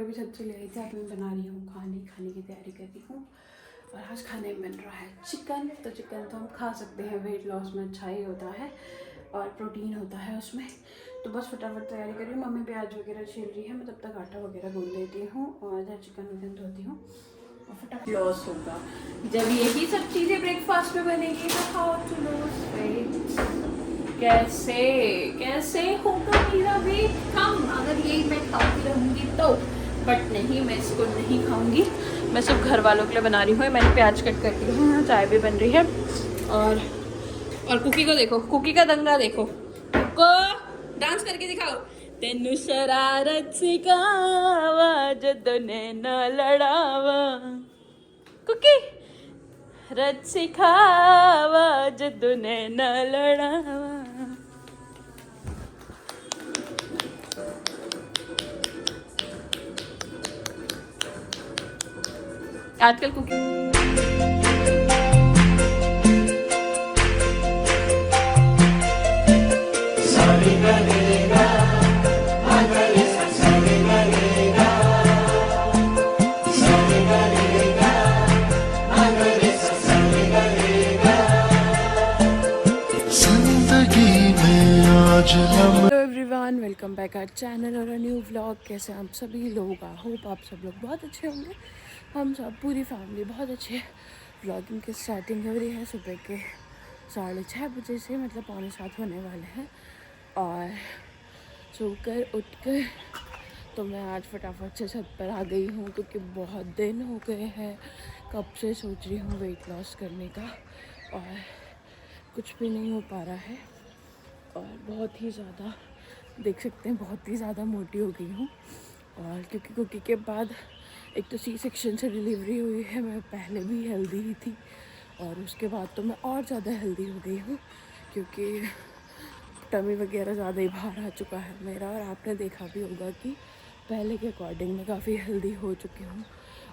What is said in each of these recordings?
अभी छत से ले आई थी। अभी मैं बना रही हूँ खाने की तैयारी कर रही हूँ। और आज खाने में बन रहा है चिकन। तो चिकन तो हम खा सकते हैं, वेट लॉस में अच्छा ही होता है और प्रोटीन होता है उसमें। तो बस फटाफट तैयारी कर रही हूँ। मम्मी प्याज वगैरह छील रही है, मैं तब तक आटा वगैरह गूंद देती हूँ और इधर चिकन वगैरह धोती हूँ और फटाफट लॉस होगा। जब यही सब चीज़ें ब्रेकफास्ट में बनेगी तो हाउ टू लूज वेट, कैसे कैसे होगा मेरा वेट कम अगर यही मैं खाती रहूँगी तो। बट नहीं, मैं इसको नहीं खाऊंगी। मैं सिर्फ घर वालों के लिए बना रही हूँ। मैंने प्याज कट कर दी है, चाय भी बन रही है। और कुकी को देखो, कुकी का दंगा देखो, को डांस करके दिखाओ। तेनू शरारत सिखावा जदने न लड़ावा, कुकी रत सिखावा जदने न लड़ावा। आजकल cooking hello everyone, welcome back our channel और अ न्यू व्लॉग। कैसे आप सभी लोग? आई होप आप सब लोग बहुत अच्छे होंगे। हम सब पूरी फैमिली बहुत अच्छे। व्लॉगिंग की स्टार्टिंग हो रही है सुबह के 6:30 बजे से, मतलब 6:45 होने वाले हैं। और सोकर उठकर तो मैं आज फटाफट से छत पर आ गई हूँ क्योंकि बहुत दिन हो गए हैं। कब से सोच रही हूँ वेट लॉस करने का और कुछ भी नहीं हो पा रहा है। और बहुत ही ज़्यादा देख सकते हैं, बहुत ही ज़्यादा मोटी हो गई हूँ। और क्योंकि कुकी के बाद एक तो सी सेक्शन से डिलीवरी हुई है, मैं पहले भी हेल्दी ही थी और उसके बाद तो मैं और ज़्यादा हेल्दी हो गई हूँ क्योंकि टमी वगैरह ज़्यादा ही बाहर आ चुका है मेरा। और आपने देखा भी होगा कि पहले के अकॉर्डिंग मैं काफ़ी हेल्दी हो चुकी हूँ।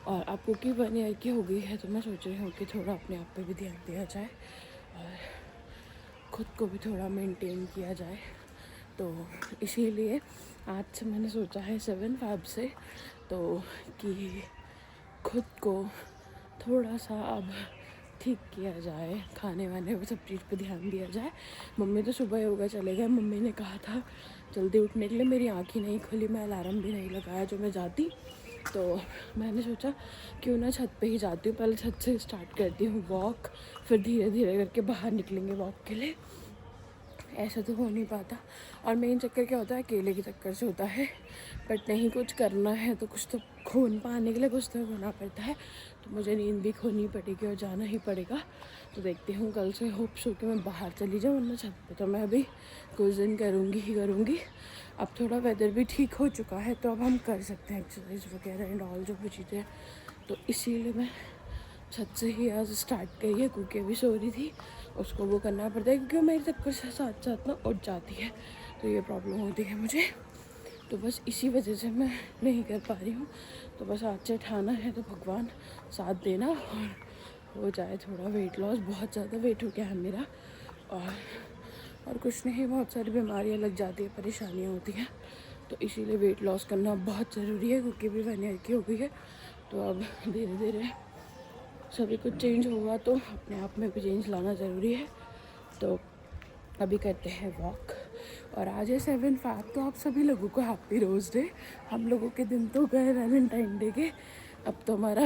और अब कुकी 1 ईयर की हो गई है तो मैं सोच रही हूँ कि थोड़ा अपने आप पे भी ध्यान दिया जाए और ख़ुद को भी थोड़ा मेंटेन किया जाए। तो इसीलिए आज से मैंने सोचा है 7 फ़रवरी से तो कि खुद को थोड़ा सा अब ठीक किया जाए, खाने वाने में सब चीज़ पे ध्यान दिया जाए। मम्मी तो सुबह योगा चले गए। मम्मी ने कहा था जल्दी उठने के लिए, मेरी आँख ही नहीं खुली, मैं अलार्म भी नहीं लगाया जो मैं जाती। तो मैंने सोचा क्यों ना छत पे ही जाती हूँ, पहले छत से स्टार्ट करती हूँ वॉक, फिर धीरे धीरे करके बाहर निकलेंगे वॉक के लिए। ऐसा तो हो नहीं पाता। और मेन चक्कर क्या होता है, अकेले के चक्कर से होता है। बट नहीं, कुछ करना है तो कुछ तो खून पाने के लिए कुछ तो होना पड़ता है। तो मुझे नींद भी खोनी पड़ेगी और जाना ही पड़ेगा। तो देखती हूँ, कल से होप सो कि मैं बाहर चली जाऊँ, वरना छत पे तो मैं अभी कुछ दिन करूँगी ही करूँगी। अब थोड़ा वेदर भी ठीक हो चुका है तो अब हम कर सकते हैं एक्सरसाइज वगैरह एंड ऑल जो भी चीज़ें। तो इसीलिए मैं छत से ही आज स्टार्ट करी है क्योंकि अभी सो रही थी, उसको वो करना पड़ता है क्योंकि वो मेरे चक्कर से साथ साथ ना उठ जाती है, तो ये प्रॉब्लम होती है मुझे। तो बस इसी वजह से मैं नहीं कर पा रही हूँ। तो बस आज से ठाना है तो भगवान साथ देना और हो जाए थोड़ा वेट लॉस। बहुत ज़्यादा वेट हो गया है मेरा और कुछ नहीं, बहुत सारी बीमारियाँ लग जाती है, परेशानियाँ होती हैं। तो इसीलिए वेट लॉस करना बहुत ज़रूरी है क्योंकि अभी 1 ईयर की हो गई है। तो अब धीरे धीरे सभी कुछ चेंज होगा तो अपने आप में भी चेंज लाना ज़रूरी है। तो अभी करते हैं वॉक। और आज है 7 फ़रवरी, तो आप सभी लोगों को हैप्पी रोज़ डे। हम लोगों के दिन तो गए वैलेंटाइन डे के, अब तो हमारा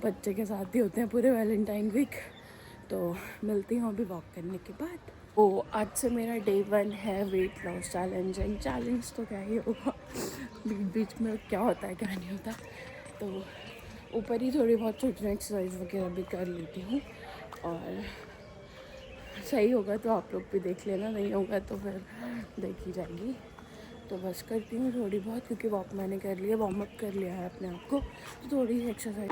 बच्चे के साथ ही होते हैं पूरे वैलेंटाइन वीक। तो मिलती हूँ अभी वॉक करने के बाद। ओ, आज से मेरा डे 1 है weight loss challenge. And challenge तो क्या ही होगा, बीच बीच में क्या होता है क्या नहीं होता। तो ऊपर ही थोड़ी बहुत छोटी एक्सरसाइज वगैरह भी कर लेती हूँ और सही होगा तो आप लोग भी देख लेना, नहीं होगा तो फिर देखी जाएगी। तो बस करती हूँ थोड़ी बहुत क्योंकि वॉक मैंने कर लिया, वार्म अप कर लिया है अपने आप को, तो थोड़ी सी एक्सरसाइज।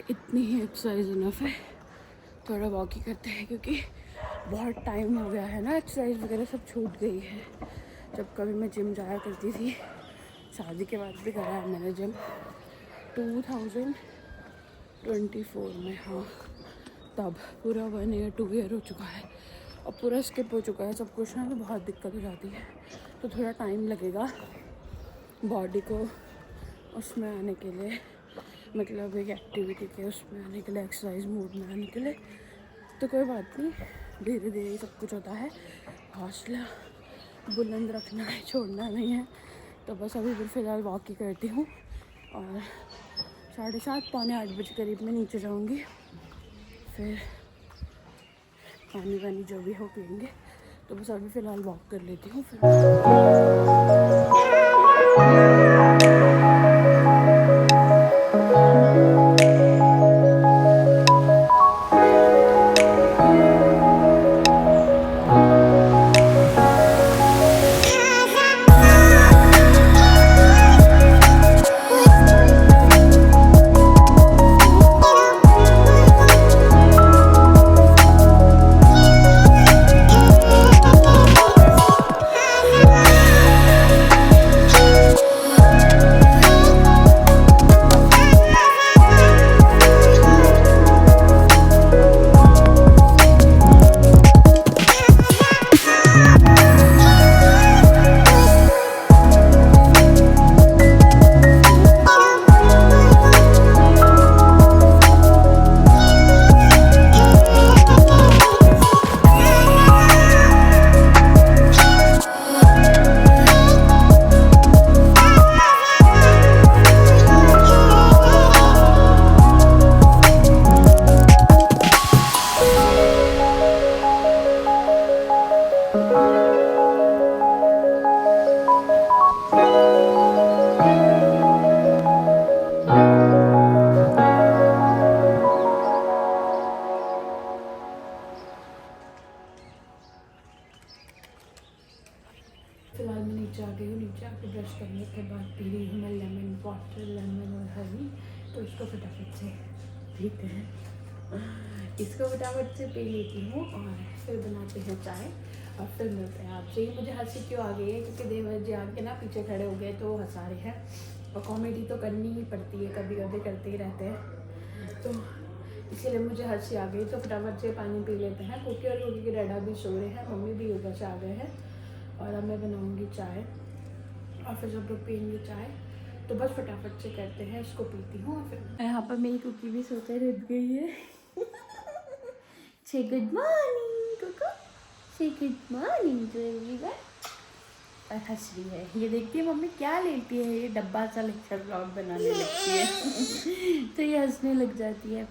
लिए इतनी ही एक्सरसाइज इनफ है। थोड़ा वॉक ही करते हैं क्योंकि बहुत टाइम हो गया है ना, एक्सरसाइज वगैरह सब छूट गई है। जब कभी मैं जिम जाया करती थी, शादी के बाद भी करा है मैंने जिम 2024 में, हाँ तब पूरा 1 ईयर 2 ईयर हो चुका है और पूरा स्किप हो चुका है सब कुछ ना, तो बहुत दिक्कत हो जाती है। तो थोड़ा टाइम लगेगा बॉडी को उसमें आने के लिए, मतलब एक एक्टिविटी के उसमें आने के लिए, एक्सरसाइज मूड में आने के लिए। तो कोई बात नहीं, धीरे धीरे सब कुछ होता है। हौसला बुलंद रखना है, छोड़ना नहीं है। तो बस अभी फिर फ़िलहाल वॉक ही करती हूँ और 7:30 पौने 8 बजे करीब में नीचे जाऊँगी। फिर पानी वानी जो भी हो पियेंगे। तो बस अभी फ़िलहाल वॉक कर लेती हूँ फिर। फिलहाल मैं नीचे आ गई हूँ। नीचे आके ब्रश करने के बाद पी रही हूँ मैं लेमन वाटर, लेमन और हनी। तो इसको फटाफट से पीते हैं, इसको फटाफट से पी लेती हूँ और फिर बनाते हैं चाय और फिर मिलते हैं आपसे। मुझे हंसी क्यों आ गई है क्योंकि देवर जी आके ना पीछे खड़े हो गए तो हंसा रहे हैं और कॉमेडी तो करनी ही पड़ती है, कभी कभी करते ही रहते हैं, तो इसीलिए मुझे हंसी आ गई। तो फटाफट से पानी पी लेते हैं। कुकी और कुकी के डैडा भी सो रहे हैं, मम्मी भी योगा से आ गए हैं और अब मैं बनाऊंगी चाय और फिर सब लोग पियेंगे चाय। तो बस फटाफट से करते हैं, इसको पीती हूँ और फिर यहाँ पर मेरी कुकी भी सोते उठ गई है। से गुड मॉर्निंग कुकू, से गुड मॉर्निंग टू एवरीवन। और हंस रही है, ये देखती है मम्मी क्या लेती है, ये डब्बा सा लेकर ब्लॉग बनाने लगती है। तो ये हंसने लग जाती है।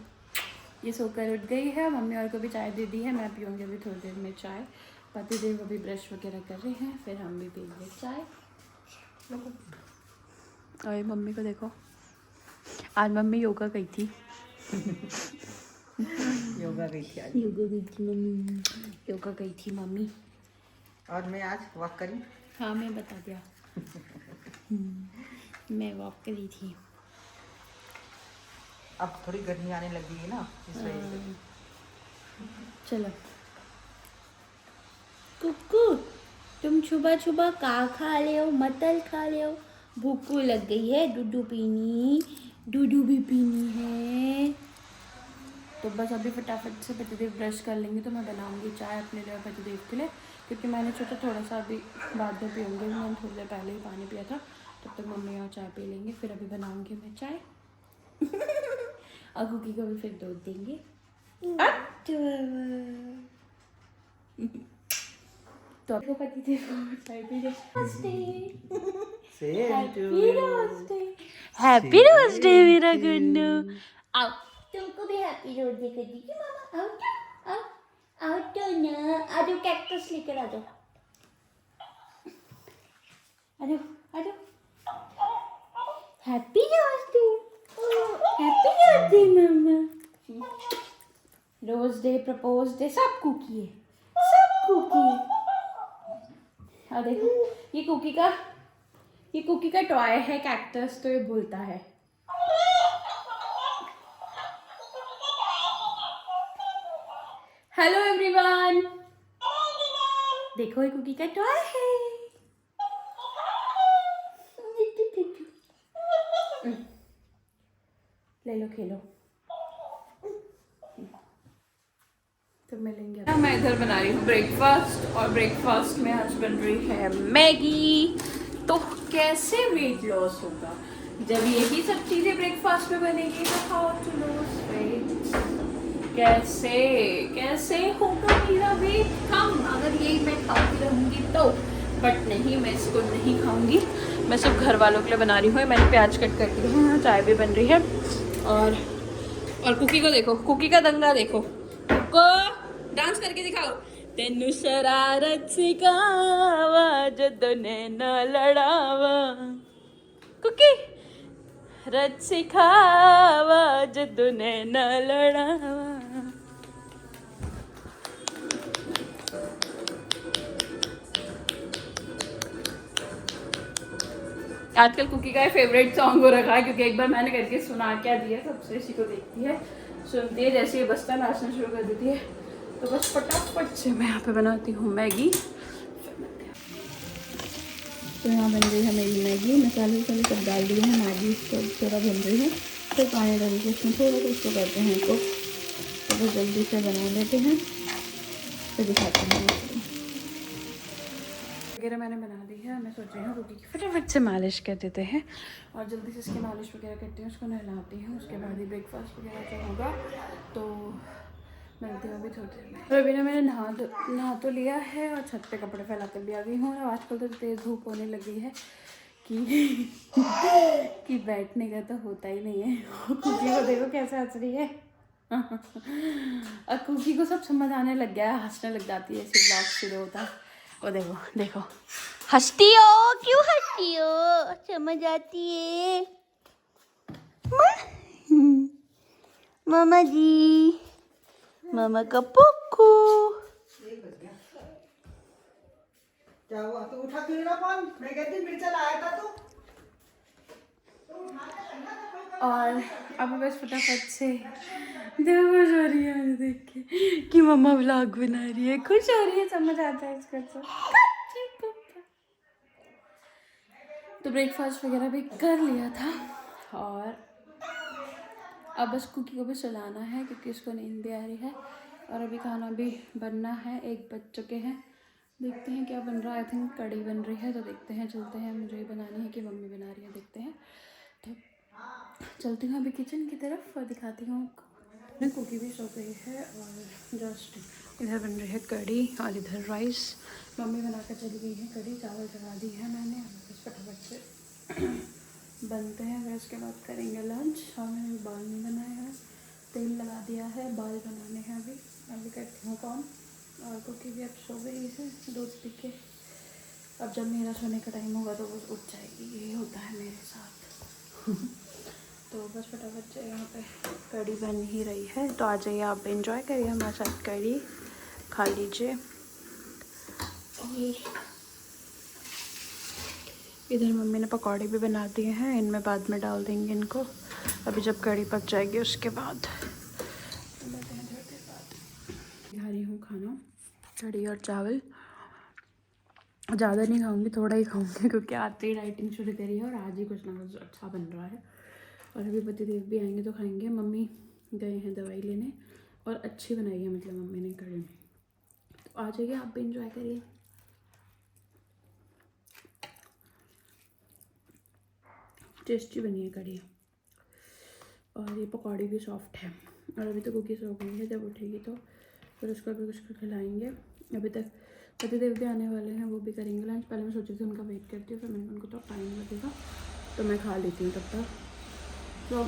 ये सोकर उठ गई है, मम्मी और को भी चाय दे दी है, मैं पीऊँगी अभी थोड़ी देर में चाय। पति देव अभी ब्रश वगैरह कर रहे हैं, फिर हम भी पीएंगे चाय। और मम्मी को देखो, आज मम्मी योगा गई थी। योगा गई थी आज। योगा गई थी मम्मी, योगा गई थी मम्मी। और मैं आज वॉक करी। हाँ मैं बता दिया। मैं वॉक करी थी। अब थोड़ी गर्मी आने लगी है ना, इस वजह से। चलो कुक्कू, तुम सुबह सुबह का खा ले हो, मतल खा ले हो, भूख लग गई है, दूधू पीनी, दूधू भी पीनी है। तो बस अभी फटाफट से पतिदेव ब्रश कर लेंगे तो मैं बनाऊंगी चाय अपने लिए और पतिदेव के लिए, क्योंकि मैंने सोचा थोड़ा सा अभी बाद में पीऊँगी। मैंने थोड़ी देर पहले ही पानी पिया था, तब तक मम्मी और चाय पी लेंगे, फिर अभी बनाऊंगी मैं चाय। और कुकी को भी फिर दूध देंगे। तो आपको पतिदेव को चाय पी हैप्पी रोज डे मेरा गुन्नू। आओ तुमको भी हैप्पी रोज डे कर दीजिए मामा। आओ आओ आओ तो ना, आ जाओ कैक्टस लेकर आ जाओ, आ जाओ आ जाओ। Happy rose day, happy rose day मामा। रोज डे, प्रपोज डे, सब कुकी है, सब कुकी है। और देखो ये कुकी का टॉय है कैक्टस, तो ये बोलता है। हेलो एवरीवन, देखो ये कुकी का टॉय है। ले लो खेलो। तो मिलेंगे। मैं इधर बना रही हूँ ब्रेकफास्ट और ब्रेकफास्ट में आज बन रही है मैगी। तो कैसे वेट लॉस होगा जब यही सब चीजें ब्रेकफास्ट में बनेगी? तो हाउ टू लूज वेट, कैसे कैसे होगा मेरा वेट कम अगर यही मैं खाती रहूँगी तो। बट नहीं, मैं इसको नहीं खाऊंगी। मैं सिर्फ घर वालों के लिए बना रही हूँ। मैंने प्याज कट कर दी है, यहाँ चाय भी बन रही है। और कुकी को देखो, कुकी का दंगा देखो, को डांस करके दिखाओ। तेनू शरारत सिखावा जदों नैना लड़ावा, कुकी रत सिखावा जदों नैना लड़ावा। आजकल कुकी का फेवरेट सॉन्ग हो रखा है, क्योंकि एक बार मैंने करके सुना क्या दिया, सबसे इसी को देखती है, सुनती है, जैसे ये बसता नाचना शुरू कर देती है। तो बस फटाफट से मैं यहाँ पे बनाती हूँ मैगी। तो यहाँ बन रही है मेरी मैगी। मसाले वसाले सब डाल दिए हैं, मैगी सब थोड़ा बन रही है, फिर पानी डाल के उसमें थोड़ा सा इसको करते हैं तो बस जल्दी से बना लेते हैं, फिर दिखाते हैं वगैरह। मैंने बना दी है। मैं सोच रही हूँ कुकी की फटाफट से मालिश कर देते हैं और जल्दी से इसकी मालिश वगैरह करती हूँ, उसको नहलाती हूँ, उसके बाद ही ब्रेकफास्ट वगैरह जो होगा। तो मिलती हूँ अभी थोड़ी देर में। और अभी ना मैंने नहा तो लिया है और छत पे कपड़े फैला कर भी आ गई हूँ। और आजकल तो तेज़ धूप होने लगी है कि कि बैठने का तो होता ही नहीं है। कुकी को देखो कैसे हंस रही है। और कुकी को सब समझ आने लग गया है, हंसने लग जाती है ऐसे ब्लॉग शुरू होता है। और देखो देखो हंसती हो, क्यों हंसती हो? समझ आती है मामा जी, मामा का पुक्कू। क्या हुआ? तो उठा क्यों ना फोन? मैं कहती मिर्चा लाया था तो। और अब बस फटाफट से देखो खुश हो रही है मुझे देख के कि मम्मा व्लॉग बना रही है, खुश हो रही है, समझ आता है इसका तो ब्रेकफास्ट वगैरह भी कर लिया था और अब बस कुकी को भी सुलाना है क्योंकि उसको नींद भी आ रही है। और अभी खाना भी बनना है, 1 बज चुके हैं। देखते हैं क्या बन रहा है। आई थिंक कढ़ी बन रही है, तो देखते हैं, चलते हैं। मुझे ही बनानी है कि मम्मी बना रही है, देखते हैं। तो चलती हूँ अभी किचन की तरफ और दिखाती हूँ आपको। कुकी भी सो गई है और जस्ट इधर बन रही है कढ़ी और इधर राइस। मम्मी बना कर चली गई है कढ़ी, चावल चढ़ा दी है मैंने। बस फटाफट से बनते हैं, फिर उसके बाद करेंगे लंच। और मैंने बाल नहीं बनाया है, तेल लगा दिया है, बाल बनाने हैं अभी। अभी करती हूँ काम। और कुकी भी अब सो गई है दूध पी के। अब जब मेरा सोने का टाइम होगा तो वो उठ जाएगी, यही होता है मेरे साथ। तो बस फटाफट से यहाँ पे कढ़ी बन ही रही है, तो आ जाइए आप एंजॉय करिए हमारे साथ, कढ़ी खा लीजिए। इधर मम्मी ने पकौड़े भी बना दिए हैं, इनमें बाद में डाल देंगे इनको, अभी जब कढ़ी पक जाएगी उसके बाद। खा रही हूँ खाना, कढ़ी और चावल। ज़्यादा नहीं खाऊंगी, थोड़ा ही खाऊंगी क्योंकि आते ही डाइटिंग शुरू करी है और आज ही कुछ ना कुछ अच्छा बन रहा है। और अभी पतिदेव भी आएंगे तो खाएंगे। मम्मी गए हैं दवाई लेने और अच्छी बनाई है मतलब मम्मी ने कढ़ी। तो आ जाइए आप भी इंजॉय करिए। टेस्टी बनी है कढ़ी और ये पकौड़ी भी सॉफ्ट है। और अभी तो कुकी सो गई है, जब उठेगी तो फिर उसको भी कुछ खिलाएंगे। अभी तक पतिदेव भी आने वाले हैं, वो भी करेंगे लंच। पहले मैं सोची थी उनका वेट करती हूँ, फिर मैंने उनको तो टाइम लगेगा तो मैं खा लेती हूँ तब तक। तो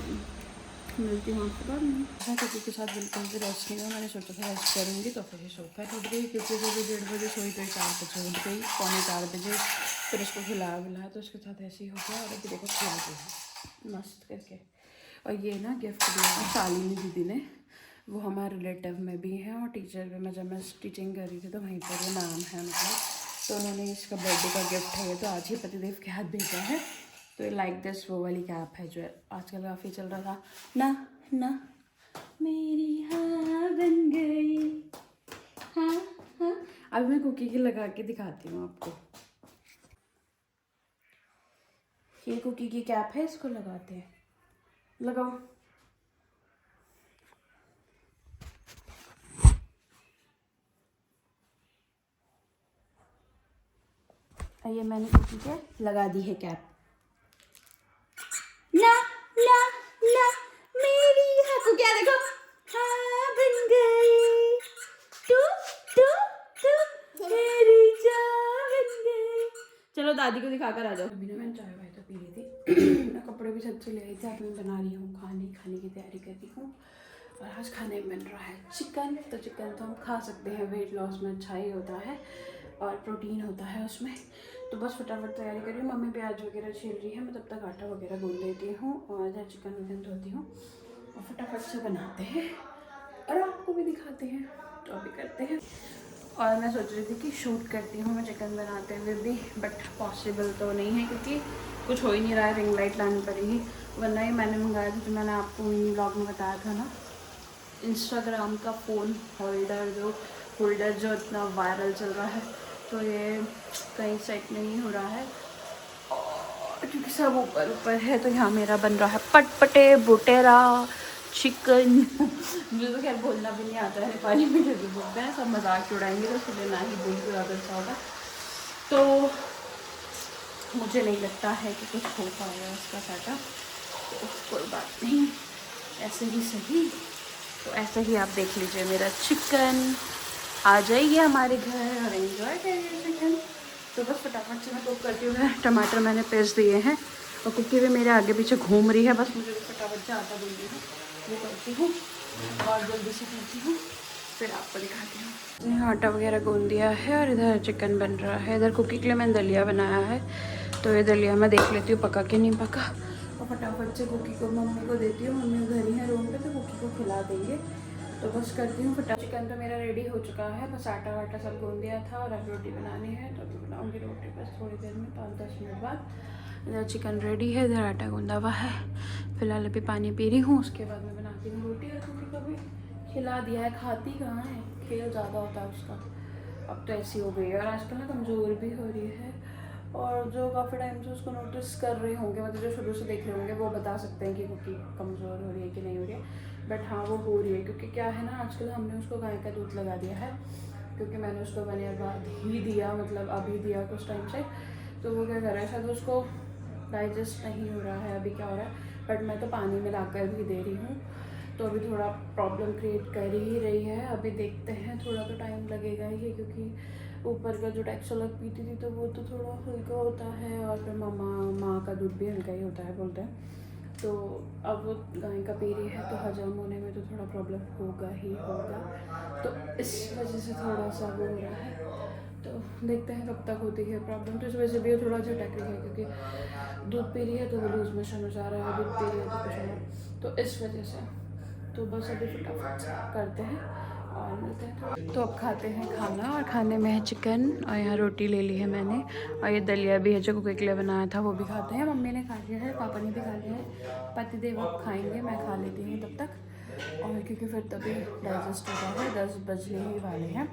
मिलती हूँ आपके बाद में। हाँ, कुकी के साथ बिल्कुल भी रेस्ट नहीं हुआ। मैंने सोचा था रेस्ट करूँगी तो फिर सोकर उठ गई, क्योंकि वो भी 1:30 बजे सोई तो 4 बजे उठ गई, 3:45 बजे। फिर उसको खिलाया तो उसके साथ ऐसे ही हो गया। और अभी देखो खेल रही है मस्त करके। और ये ना गिफ्ट दिया है शालिनी दीदी ने, वो हमारे रिलेटिव में भी हैं और टीचर भी। मैं जब मैं टीचिंग कर रही थी तो वहीं पर ये नाम है मतलब, तो उन्होंने इसका बर्थडे का गिफ्ट है ये, तो आज ही पतिदेव के हाथ भेजा है। तो लाइक दिस वो वाली कैप है जो आजकल काफ़ी चल रहा था ना ना, मेरी हाँ बन गई हाँ हाँ। अभी मैं कुकी की लगा के दिखाती हूँ आपको। ये कुकी की कैप है, इसको लगाते हैं। लगाओ। ये मैंने कुकी के लगा दी है कैप। ना ना ना, मेरी हाथों क्या देखो, हाँ बन गई, तू तू तू मेरी जान बन गई। चलो दादी को दिखा कर आ जाओ। अभी ना मैंने चाय वाय तो पी ली थी। मैं कपड़े भी छत से ले आई थी। अब मैं बना रही हूँ खाने की तैयारी कर रही हूँ। और आज खाने में बन रहा है चिकन। तो चिकन तो हम खा सकते हैं, वेट लॉस में अच्छा ही होता है और प्रोटीन होता है उसमें। तो बस फटाफट तैयारी कर रही हूँ। मम्मी प्याज वगैरह छील रही है, मैं तब तक आटा वगैरह गूंद देती हूँ और इधर चिकन विकन धोती हूँ और फटाफट से बनाते हैं और आपको भी दिखाते हैं। तो अभी करते हैं। और मैं सोच रही थी कि शूट करती हूँ मैं चिकन बनाते हुए भी, बट पॉसिबल तो नहीं है क्योंकि कुछ हो ही नहीं रहा है। रिंग लाइट लानी पड़ेगी, वरना ही मैंने मंगाया था, जो मैंने आपको मिनी ब्लॉग में बताया था ना, इंस्टाग्राम का फ़ोन होल्डर जो इतना वायरल चल रहा है। तो ये कहीं सेट नहीं हो रहा है और क्योंकि सब ऊपर ऊपर है। तो यहाँ मेरा बन रहा है पटपटे बुटेरा चिकन। मुझे तो खैर बोलना भी नहीं आता है नेपाली में, कैसे बोलते हैं, सब मजाक उड़ाएंगे तो इसलिए ना ही बोल के ज़्यादा अच्छा होगा। तो मुझे नहीं लगता है कि कुछ हो पाएगा उसका सेटअप, तो कोई बात नहीं, ऐसे ही सही। तो ऐसे ही आप देख लीजिए मेरा चिकन। आ जाइए हमारे घर और एंजॉय करिए चिकन। तो बस फटाफट से मैं कुक करती हूँ। टमाटर मैंने पीस दिए हैं और कुकी भी मेरे आगे पीछे घूम रही है। बस मुझे फटाफट से आटा गूंदनी है, वो करती हूँ और जल्दी से करती हूँ, फिर आपको दिखाती हूँ। यहाँ आटा वगैरह गूंद दिया है और इधर चिकन बन रहा है। इधर कुकी के लिए मैंने दलिया बनाया है, तो ये दलिया मैं देख लेती हूँ पका के नहीं पका। और फटाफट से कुकी को मम्मी को देती हूँ। मम्मी घर ही है रूम पे, तो कुकी को खिला देंगे। तो बस करती हूँ फटाफट। चिकन तो मेरा रेडी हो चुका है, बस आटा वाटा सब गूंद दिया था और अब रोटी बनानी है। तो अभी बनाऊँगी रोटी बस थोड़ी देर में, 5-10 मिनट बाद। इधर चिकन रेडी है, इधर आटा गूंदा हुआ है। फिलहाल अभी पानी पी रही हूँ, उसके बाद मैं बनाती हूँ रोटी। और कुकी को भी खिला दिया है, खाती कहाँ है, खेल ज़्यादा होता है उसका। अब तो ऐसी हो गई है और आजकल ना कमज़ोर भी हो रही है। और जो काफ़ी टाइम से उसको नोटिस कर रहे होंगे, मतलब जो शुरू से देख रहे होंगे, वो बता सकते हैं कि कुकी कमज़ोर हो रही है कि नहीं हो रही है। बट हाँ, वो हो रही है क्योंकि क्या है ना, आजकल हमने उसको गाय का दूध लगा दिया है। क्योंकि मैंने उसको 1 ईयर बाद ही दिया, मतलब अभी दिया कुछ टाइम से। तो वो क्या कर रहा है, शायद उसको डाइजेस्ट नहीं हो रहा है, अभी क्या हो रहा है। बट मैं तो पानी में लाकर भी दे रही हूँ, तो अभी थोड़ा प्रॉब्लम क्रिएट कर ही रही है। अभी देखते हैं, थोड़ा तो टाइम लगेगा ही, क्योंकि ऊपर का जो टैक्सोलक पीती थी तो वो तो थोड़ा हल्का होता है और फिर माँ का दूध भी हल्का ही होता है बोलते हैं। तो अब वो गाय का पी रही है, तो हजम होने में तो थोड़ा प्रॉब्लम होगा ही होगा। तो इस वजह से थोड़ा सा वो हो रहा है। तो देखते हैं कब तक होती है प्रॉब्लम। तो इस वजह से भी थोड़ा झटक रही है, क्योंकि दूध पी रही है तो वो लूज मोशन हो जा रहा है, दूध पी रही है तो कुछ और, तो इस वजह से। तो बस अभी फटाफट से करते हैं और मिलते हैं। तो अब खाते हैं खाना, और खाने में है चिकन और यहाँ रोटी ले ली है मैंने, और ये दलिया भी है जो कुकी के लिए बनाया था, वो भी खाते हैं। मम्मी ने खा लिया है, पापा ने भी खा लिया है, पतिदेव अब खाएंगे, मैं खा लेती हूँ तब तक। और क्योंकि फिर तभी डाइजेस्ट होता है, 10 बजने ही वाले हैं।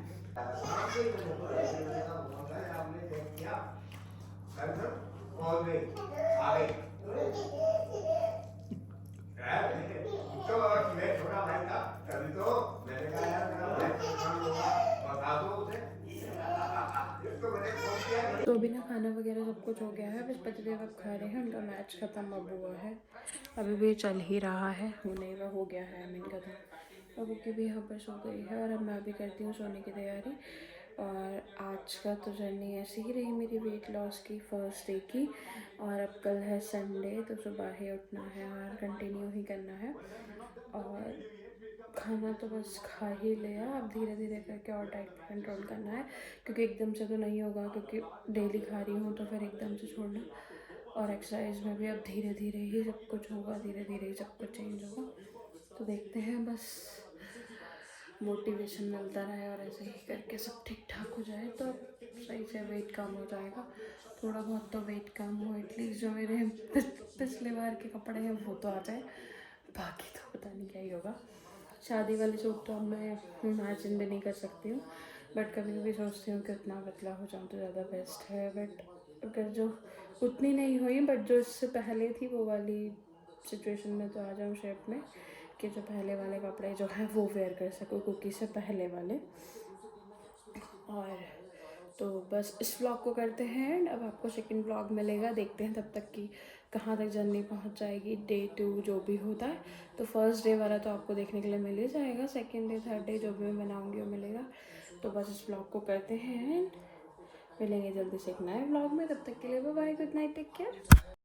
तो मैं छोटा भाई था, तभी तो मैंने कहा यार मेरा भाई परेशान होगा, बता दो उसे। तो मैंने फोन किया। तो अभी ना खाना वगैरह सब कुछ हो गया है, बस पतिदेव अब खा रहे हैं, उनका मैच खत्म अब हुआ है, अभी भी चल ही रहा है, होने में हो गया है मीन खत्म। अब की भी यहाँ पर सो गई है और अब मैं भी करती हूँ सोने की तैयारी। और आज का तो जर्नी ऐसी ही रही मेरी वेट लॉस की, फर्स्ट डे की। और अब कल है संडे, तो सुबह ही उठना है और कंटिन्यू ही करना है। और खाना तो बस खा ही लिया, अब धीरे धीरे करके और डाइट कंट्रोल करना है, क्योंकि एकदम से तो नहीं होगा, क्योंकि डेली खा रही हूँ तो फिर एकदम से छोड़ना। और एक्सरसाइज में भी अब धीरे धीरे ही सब कुछ होगा, धीरे धीरे ही सब कुछ चेंज होगा। तो देखते हैं, बस मोटिवेशन मिलता रहे और ऐसे ही करके सब ठीक ठाक हो जाए तो सही से वेट कम हो जाएगा। थोड़ा बहुत तो वेट कम हो, एटलीस्ट जो मेरे पिछले बार के कपड़े हैं वो तो आ जाए, बाकी तो पता नहीं क्या ही होगा। शादी वाले सूट तो अब मैं इमेजिन भी नहीं कर सकती हूँ, बट कभी कभी सोचती हूँ कि उतना पतला हो जाऊँ तो ज़्यादा बेस्ट है। बट अगर जो उतनी नहीं हुई बट जो इससे पहले थी वो वाली सिचुएशन में तो आ जाऊँ शेप में कि जो पहले वाले कपड़े जो है वो वेयर कर सकूँ कुकी से पहले वाले। और तो बस इस व्लॉग को करते हैं एंड अब आपको सेकंड व्लॉग मिलेगा, देखते हैं तब तक कि कहाँ तक जर्नी पहुँच जाएगी, डे 2 जो भी होता है। तो फर्स्ट डे वाला तो आपको देखने के लिए मिल ही जाएगा, सेकंड डे थर्ड डे जो भी मैं बनाऊँगी वो मिलेगा। तो बस इस व्लॉग को करते हैं एंड मिलेंगे जल्दी से एक नए व्लॉग में। तब तक के लिए bye bye, good night, take care.